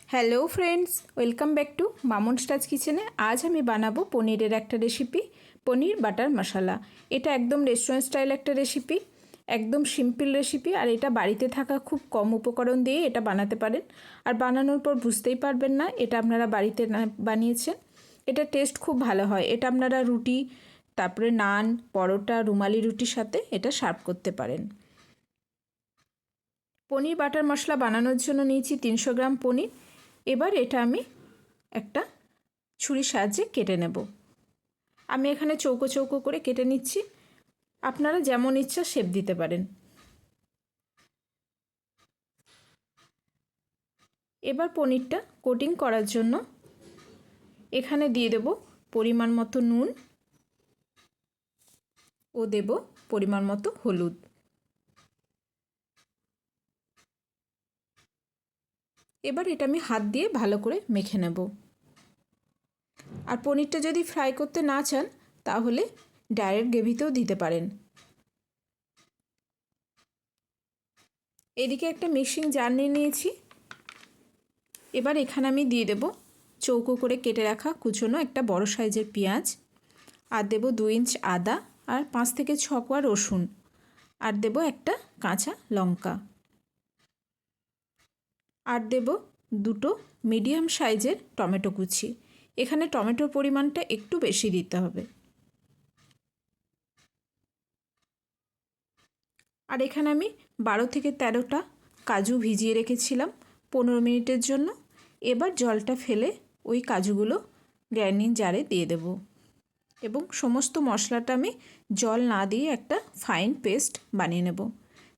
Hello friends, welcome back to Mamun স্টাজ কিচেনে। আজ আমি বানাবো পনিরের একটা রেসিপি, পনির বাটার মশলা। এটা একদম রেস্টুরেন্ট স্টাইল একটা রেসিপি, একদম সিম্পল রেসিপি। আর এটা বাড়িতে থাকা খুব কম উপকরণ দিয়ে এটা বানাতে পারেন। আর বানানোর পর বুঝতেই পারবেন না এটা আপনারা বাড়িতে বানিয়েছেন। এটা টেস্ট খুব ভালো হয়। এটা আপনারা রুটি, তারপরে নান, পরোটা, রুমালি রুটির সাথে এটা সার্ভ করতে পারেন। পনির বাটার মশলা বানানোর জন্য নিয়েছি 300 গ্রাম পনির। এবার এটা আমি একটা ছুরির সাহায্যে কেটে নেব। আমি এখানে চৌকো চৌকো করে কেটে নিচ্ছি, আপনারা যেমন ইচ্ছা শেপ দিতে পারেন। এবার পনিরটা কোটিং করার জন্য এখানে দিয়ে দেব পরিমাণ মতো নুন ও দেব পরিমাণ মতো হলুদ। এবার এটা আমি হাত দিয়ে ভালো করে মেখে নেব। আর পনিরটা যদি ফ্রাই করতে না চান তাহলে ডাইরেক্ট গ্রেভিতেও দিতে পারেন। এদিকে একটা মিক্সিং জার নিয়ে নিয়েছি। এবার এখানে আমি দিয়ে দেব চৌকো করে কেটে রাখা কুচনো একটা বড় সাইজের পেঁয়াজ, আর দেব 2 ইঞ্চ আদা, আর 5 থেকে 6 কোয়া রসুন, আর দেব একটা কাঁচা লঙ্কা, আর দেব দুটো মিডিয়াম সাইজের টমেটো কুচি। এখানে টমেটোর পরিমাণটা একটু বেশি দিতে হবে। আর এখানে আমি 12 থেকে 13টা কাজু ভিজিয়ে রেখেছিলাম 15 মিনিটের জন্য। এবার জলটা ফেলে ওই কাজুগুলো গ্রাইন্ডিং জারে দিয়ে দেব, এবং সমস্ত মশলাটা আমি জল না দিয়ে একটা ফাইন পেস্ট বানিয়ে নেব।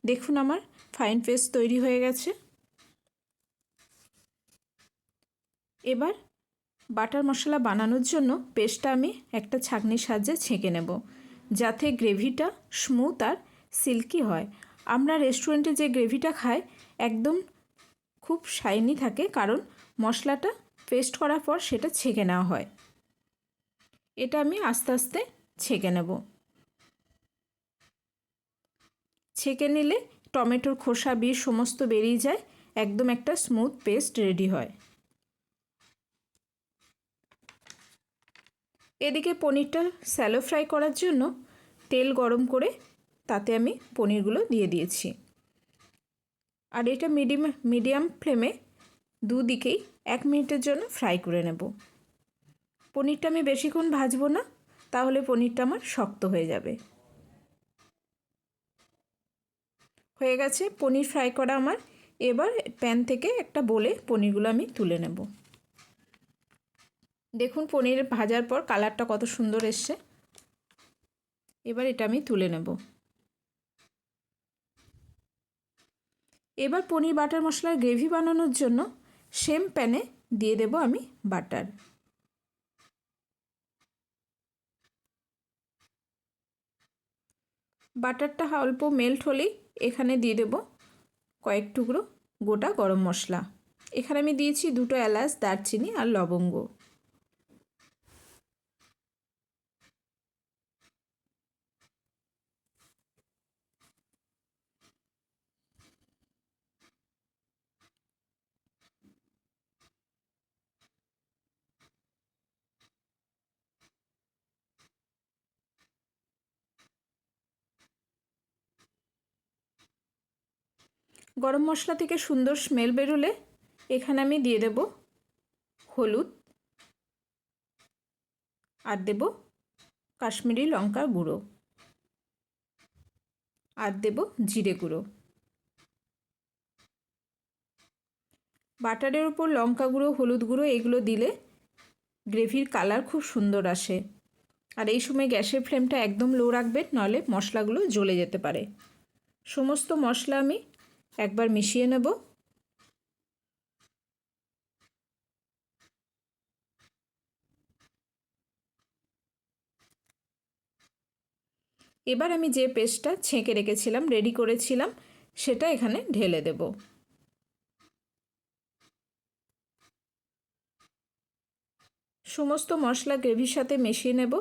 দেখুন আমার ফাইন পেস্ট তৈরি হয়ে গেছে। এবার বাটার মশলা বানানোর জন্য পেস্টটা আমি একটা ছাঁকনির সাহায্যে ছেঁকে নেব, যাতে গ্রেভিটা স্মুথ আর সিল্কি হয়। আমরা রেস্টুরেন্টে যে গ্রেভিটা খাই একদম খুব শাইনি থাকে, কারণ মশলাটা পেস্ট করার পর সেটা ছেঁকে নেওয়া হয়। এটা আমি আস্তে আস্তে ছেঁকে নেব। ছেঁকে নিলে টমেটোর খোসা বিষ সমস্ত বেরিয়ে যায়, একদম একটা স্মুথ পেস্ট রেডি হয়। এদিকে পনিরটা স্যালো ফ্রাই করার জন্য তেল গরম করে তাতে আমি পনিরগুলো দিয়ে দিয়েছি। আর এটা মিডিয়াম ফ্লেমে দুদিকেই 1 মিনিটের জন্য ফ্রাই করে নেব। পনিরটা আমি বেশিক্ষণ ভাজবো না, তাহলে পনিরটা আমার শক্ত হয়ে যাবে। হয়ে গেছে পনির ফ্রাই করা আমার। এবার প্যান থেকে একটা বলে পনিরগুলো আমি তুলে নেব। দেখুন পনির ভাজার পর কালারটা কত সুন্দর এসছে। এবার এটা আমি তুলে নেব। এবার পনির বাটার মশলার গ্রেভি বানানোর জন্য সেম প্যানে দিয়ে দেব আমি বাটার। বাটারটা অল্প মেল্ট হলেই এখানে দিয়ে দেব কয়েক টুকরো গোটা গরম মশলা। এখানে আমি দিয়েছি 2টো এলাচ, দারচিনি আর লবঙ্গ। গরম মশলা থেকে সুন্দর স্মেল বেরোলে এখানে আমি দিয়ে দেব হলুদ, আর দেব কাশ্মীরি লঙ্কার গুঁড়ো, আর দেব জিরে গুঁড়ো। বাটারের উপর লঙ্কা গুঁড়ো, হলুদ গুঁড়ো এগুলো দিলে গ্রেভির কালার খুব সুন্দর আসে। আর এই সময় গ্যাসের ফ্লেমটা একদম লো রাখবেন, নাহলে মশলাগুলো জ্বলে যেতে পারে। সমস্ত মশলা আমি একবার মিশিয়ে নেব। এবার আমি যে পেস্টটা ছেঁকে রেখেছিলাম, রেডি করেছিলাম, সেটা এখানে ঢেলে দেব। সমস্ত মশলা গ্রেভির সাথে মিশিয়ে নেব,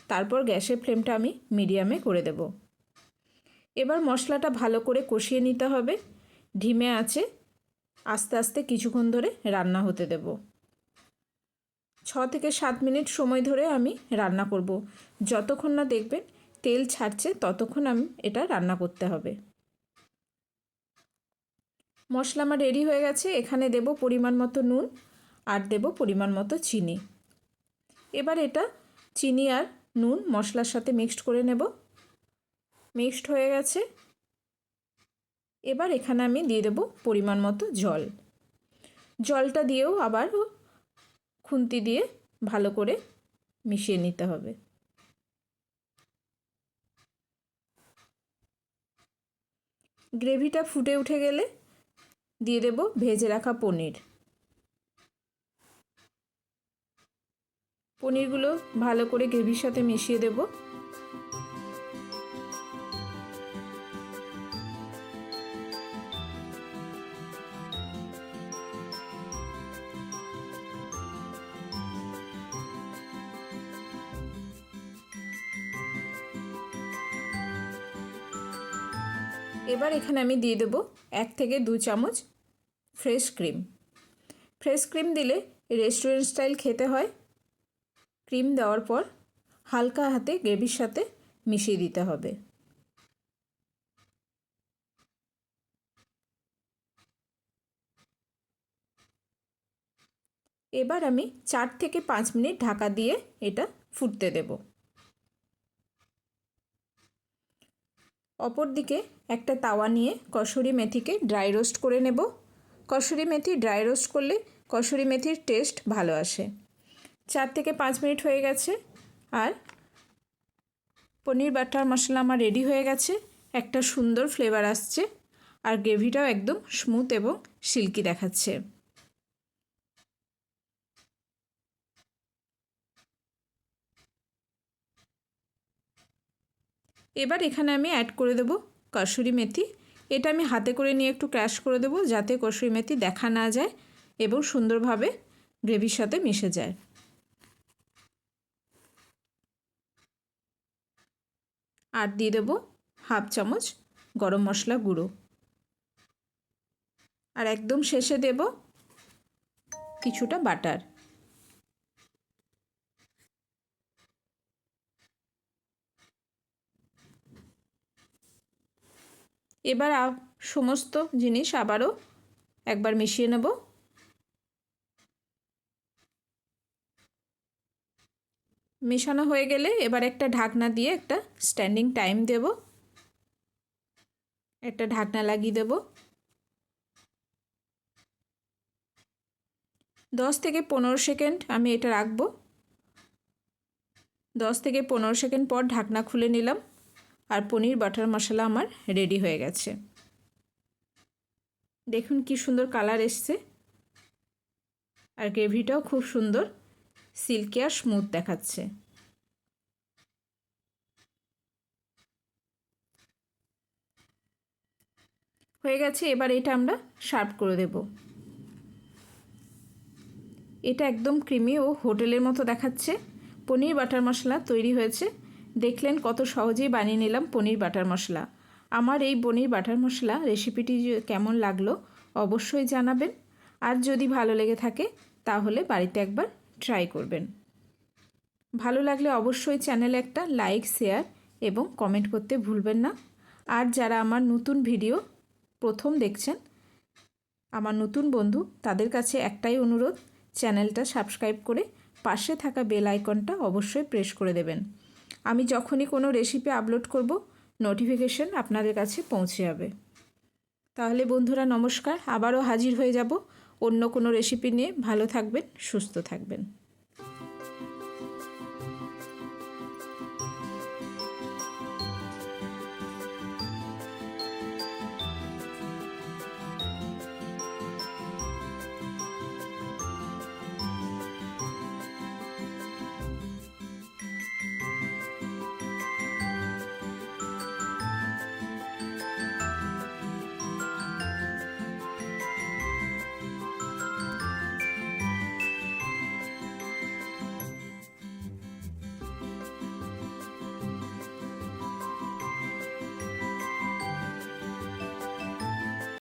তারপর গ্যাসের ফ্লেমটা আমি মিডিয়ামে করে দেব। এবার মশলাটা ভালো করে কষিয়ে নিতে হবে ধিমে আঁচে। আস্তে আস্তে কিছুক্ষণ ধরে রান্না হতে দেব। 6 থেকে 7 মিনিট সময় ধরে আমি রান্না করব। যতক্ষণ না দেখবেন তেল ছাড়ছে ততক্ষণ আমি এটা রান্না করতে হবে। মশলা আমার রেডি হয়ে গেছে। এখানে দেব পরিমাণ মতো নুন আর দেব পরিমাণ মতো চিনি। এবার এটা চিনি আর নুন মশলার সাথে মিক্সড করে নেব। মিক্সড হয়ে গেছে। এবার এখানে আমি দিয়ে দেব পরিমাণ মতো জল। জলটা দিয়েও আবার খুন্তি দিয়ে ভালো করে মিশিয়ে নিতে হবে। গ্রেভিটা ফুটে উঠে গেলে দিয়ে দেব ভেজে রাখা পনির। পনিরগুলো ভালো করে গ্রেভির সাথে মিশিয়ে দেব। এবার এখানে আমি দিয়ে দেব 1 থেকে 2 চামচ ফ্রেশ ক্রিম। ফ্রেশ ক্রিম দিলে রেস্টুরেন্ট স্টাইল খেতে হয়। ক্রিম দেওয়ার পর হালকা হাতে গ্রেভির সাথে মিশিয়ে দিতে হবে। এবার আমি 4 থেকে 5 মিনিট ঢাকা দিয়ে এটা ফুটতে দেব। অপর দিকে একটা তাওয়া নিয়ে কসুরি মেথিকে ড্রাই রোস্ট করে নেব। কসুরি মেথি ড্রাই রোস্ট করলে কসুরি মেথির টেস্ট ভালো আসে। 4 থেকে 5 মিনিট হয়ে গেছে আর পনির বাটার মশলা আমার রেডি হয়ে গেছে। একটা সুন্দর ফ্লেভার আসছে আর গ্রেভিটাও একদম স্মুথ এবং সিল্কি দেখাচ্ছে। এবার এখানে আমি অ্যাড করে দেব কসুরি মেথি। এটা আমি হাতে করে নিয়ে একটু ক্র্যাশ করে দেব যাতে কসুরি মেথি দেখা না যায় এবং সুন্দরভাবে গ্রেভির সাথে মিশে যায়। আর দিয়ে দেব হাফ চামচ গরম মশলা গুঁড়ো। আর একদম শেষে দেব কিছুটা বাটার। এবার সমস্ত জিনিস আবারও একবার মিশিয়ে নেব। মেশানো হয়ে গেলে এবার একটা ঢাকনা দিয়ে একটা স্ট্যান্ডিং টাইম দেব। একটা ঢাকনা লাগিয়ে দেব। 10 থেকে 15 সেকেন্ড আমি এটা রাখবো। 10 থেকে 15 সেকেন্ড পর ঢাকনা খুলে নিলাম আর পনির বাটার মশলা আমার রেডি হয়ে গেছে। দেখুন কি সুন্দর কালার এসছে আর গ্রেভিটাও খুব সুন্দর সিল্কি আর স্মুথ দেখাচ্ছে। হয়ে গেছে। এবার এটা আমরা সার্ভ করে দেব। এটা একদম ক্রিমি ও হোটেলের মতো দেখাচ্ছে। পনির বাটার মশলা তৈরি হয়েছে। দেখলেন কত সহজেই বানিয়ে নিলাম পনির বাটার মশলা। আমার এই পনির বাটার মশলা রেসিপিটি কেমন লাগলো অবশ্যই জানাবেন। আর যদি ভালো লেগে থাকে তাহলে বাড়িতে একবার ট্রাই করবেন। ভালো লাগলে অবশ্যই চ্যানেলে একটা লাইক, শেয়ার এবং কমেন্ট করতে ভুলবেন না। আর যারা আমার নতুন ভিডিও প্রথম দেখছেন, আমার নতুন বন্ধু, তাদের কাছে একটাই অনুরোধ, চ্যানেলটা সাবস্ক্রাইব করে পাশে থাকা বেল আইকনটা অবশ্যই প্রেস করে দেবেন। আমি যখনই কোনো রেসিপি আপলোড করব নোটিফিকেশন আপনাদের কাছে পৌঁছে যাবে। তাহলে বন্ধুরা নমস্কার, আবারও হাজির হয়ে যাব অন্য কোনো রেসিপি নিয়ে। ভালো থাকবেন, সুস্থ থাকবেন।